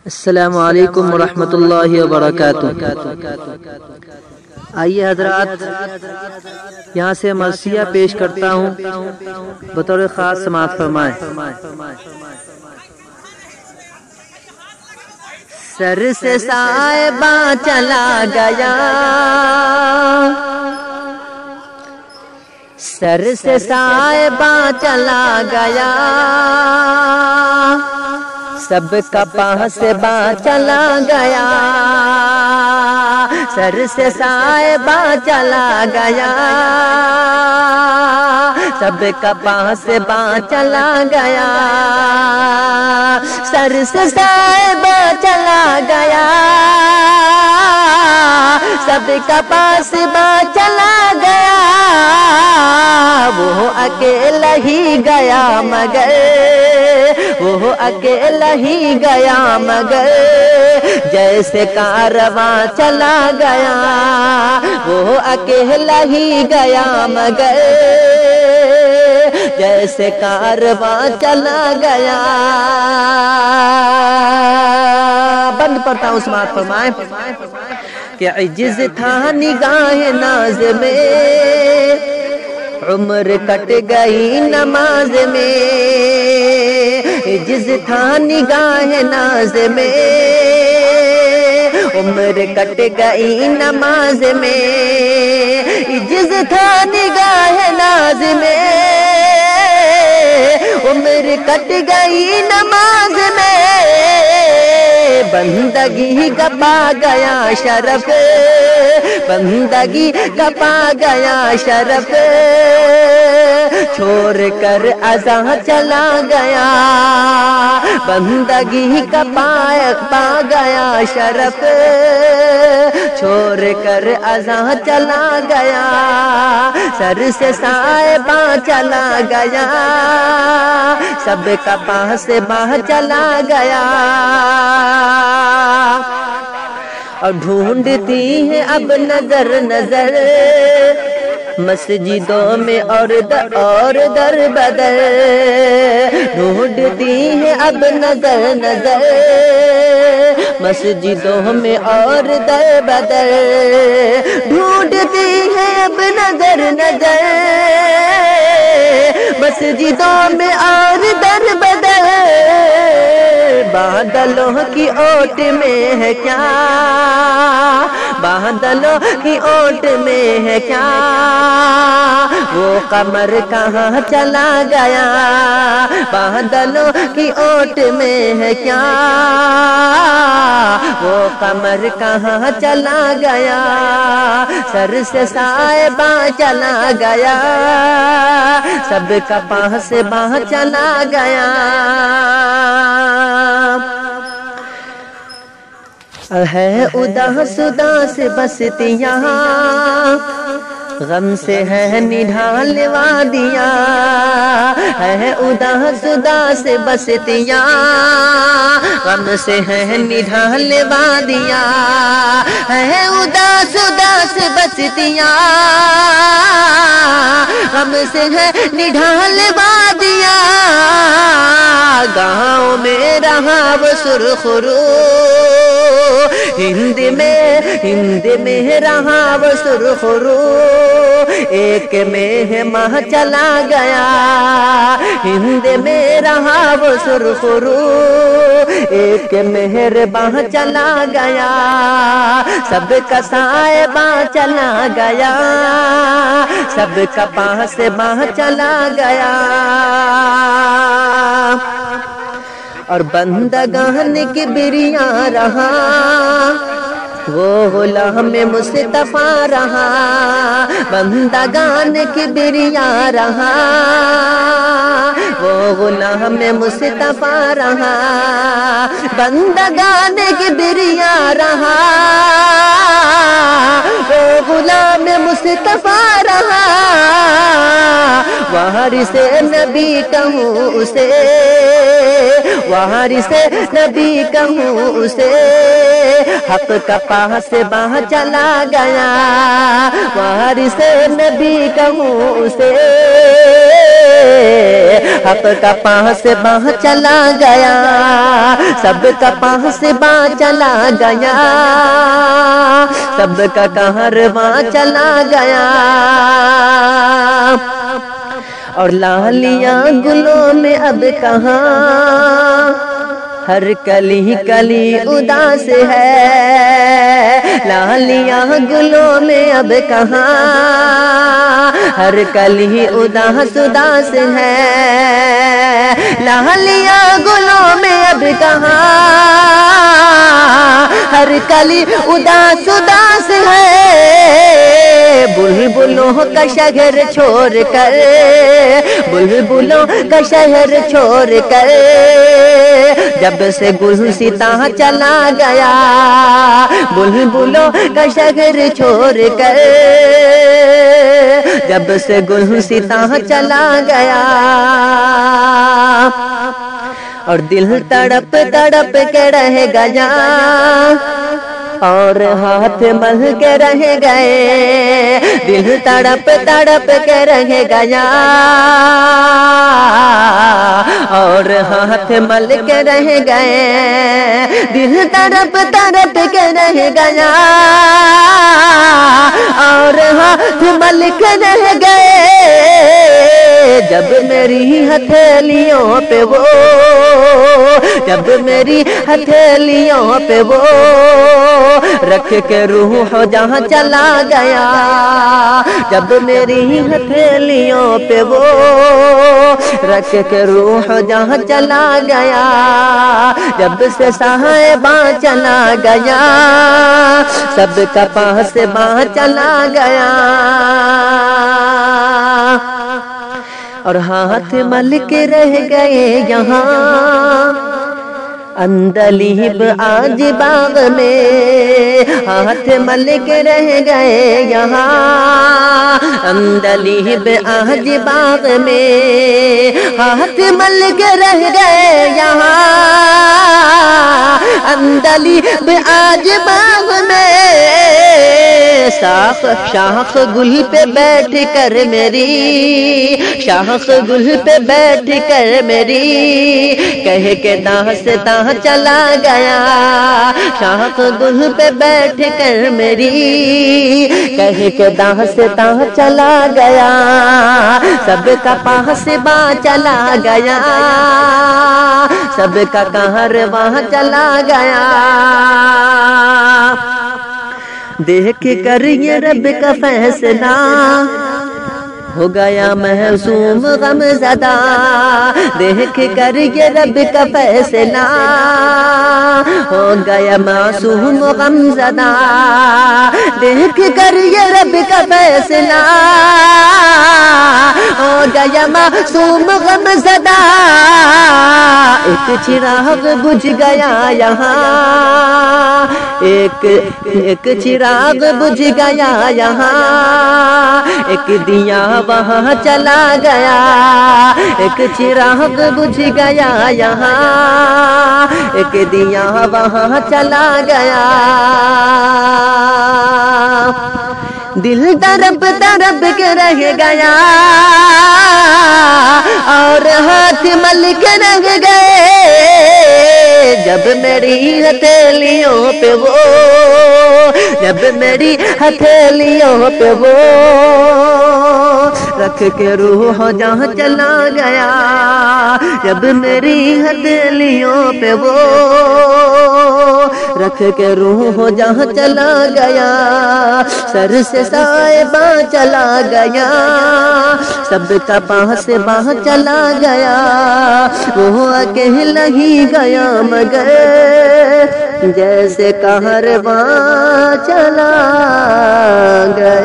السلام علیکم ورحمۃ اللہ وبرکاتہ۔ آئیے حضرات، یہاں سے مرثیہ پیش کرتا ہوں، بطور خاص سماعت فرمائیں۔ سر سے صاحبہ چلا گیا، سر سے صاحبہ چلا گیا، سب کا پاسباں چلا گیا، سر سے صاحبہ چلا گیا، سب کا پاسباں چلا گیا، سر سے صاحبہ چلا گیا، سب کا پاسباں چلا گیا، وہ اکیلا ہی گیا مگر، وہ اکیلا ہی گیا مگر، جیسے کارواں چلا گیا، وہ اکیلا ہی گیا مگر، جیسے کارواں چلا گیا۔ بند پڑھتا ہوں، سماعت فرمائیں کہ عجز تھا نگاہ ناز میں، عمر کٹ گئی نماز میں، عجز تھا نگاہ ناز میں، عمر کٹ گئی نماز میں، عجز تھا نگاہ ناز میں، عمر کٹ گئی نماز میں، بندگی کا پا گیا شرف، بندگی کا پا گیا شرف، چھوڑ کر ازاں چلا گیا، بندگی کا پا گیا شرف، چھوڑ کر ازاں چلا گیا، سر سے صاحبہ چلا گیا، سب کا پاسباں چلا گیا، اور ڈھونڈتی ہے اب نظر نظر، مسجدوں میں اور در بدر، ڈھونڈتی ہے اب نظر نظر، مسجدوں میں اور در بدر، ڈھونڈتی ہے اب نظر نظر، مسجدوں میں اور در بدر، بادلوں کی اوٹ میں ہے کیا، بادلوں کی اوٹ میں ہے کیا، وہ قمر کہاں چلا گیا، بادلوں کی اوٹ میں ہے کیا، وہ قمر کہاں چلا گیا، سر سے صاحبہ چلا گیا، سب کا پاسباں چلا گیا، ہے اداس اداس بستیاں، غم سے ہے نڈھال وادیاں، ہے اداس اداس بستیاں، غم سے ہے نڈھال وادیاں، ہے اداس اداس بستیاں، غم سے ہے نڈھال وادیاں، گاؤں میں رہا وہ سرخ رو، ہند میں رہا وہ سرخ رو، ایک میں ماہ چلا گیا، ہند میں رہا وہ سرخ رو، ایک مہرباں چلا گیا، سب کا صاحباں چلا گیا، سب کا پاسباں چلا گیا، اور بندگان کی بریاں رہا، وہ غلام مصطفیٰ رہا، بندگان کی بریاں رہا، وہ غلام مصطفیٰ رہا، بندگان کی بریاں رہا، وہ غلام مصطفیٰ رہا، وارث نبی کہوں اسے، وارث نبی کہوں اسے، حق کا پاس باہ چلا گیا، وارث نبی کہوں اسے، حق کا پاس باہ چلا گیا، سب کا پاس باہ چلا گیا، سب کا کہرواں چلا گیا، اور لالیاں گلوں میں اب کہاں، ہر کلی کلی اداس ہے، لالیاں گلوں میں اب کہاں، ہر کلی اداس اداس ہے، لالیاں گلوں میں اب کہاں، ہر کلی اداس اداس ہے، بلبلوں کا شہر چھوڑ کر، بلبلوں کا شہر چھوڑ کر، جب سے گلستاں چلا گیا، بلبلوں کا شہر چھوڑ کر، جب سے گلستاں چلا گیا، اور دل تڑپ تڑپ کے رہ گیا، اور ہاتھ مل کے رہ گئے، دل تڑپ تڑپ کے رہ گیا، اور ہاتھ مل کے رہ گئے، دل تڑپ تڑپ کے رہ گیا، اور ہاتھ مل کے رہ گئے، جب میری ہتھیلیوں پہ وہ، جب میری ہتھیلیوں پہ وہ رکھ کے روح جہاں چلا گیا، جب میری ہتھیلیوں پہ وہ رکھ کے روح جہاں چلا گیا، جب سے صاحباں چلا گیا، سب کا پاس باں چلا گیا، اور ہاتھ مل کے رہ گئے یہاں، اندلیب آج باغ میں، ہاتھ مل کے رہ گئے یہاں، اندلیب آج باغ میں، ہاتھ مل کے رہ گئے یہاں، اندلیب آج باغ میں، شاخ شاخ گل پہ بیٹھ کر میری، شاخ گل پہ بیٹھ کر میری، کہہ کے داستاں چلا گیا، شاخ گل پہ بیٹھ کر میری، کہہ کے داستاں چلا گیا، سب کا پاس باں چلا گیا، سب کا کہرواں چلا گیا، دیکھ کر یہ رب کا فیصلہ، ہو گیا محسوم غم زدہ، دیکھ کر یہ رب کا فیصلہ، ہو گیا معصوم غم زدہ، دیکھ کر یہ رب کا فیصلہ، ہو گیا معصوم غم زدہ، ایک چراغ بجھ گیا یہاں، ایک چراغ بجھ گیا یہاں، ایک دیا وہاں چلا گیا، ایک چراغ بجھ گیا یہاں، ایک دیا وہاں چلا گیا، دل تڑپ تڑپ کے رہ گیا، اور ہاتھ مل کے رہ گئے، جب میری ہتھیلیوں پہ وہ، جب میری ہتھیلیوں پہ وہ رکھ کے روح جہاں چلا گیا، جب میری ہتھیلیوں پہ وہ رکھ کے روح جہاں چلا گیا، سر سے صاحباں چلا گیا، سب کا پاس باں چلا گیا، وہ اکیلا ہی گیا مگر جیسے کہرواں چلا گیا۔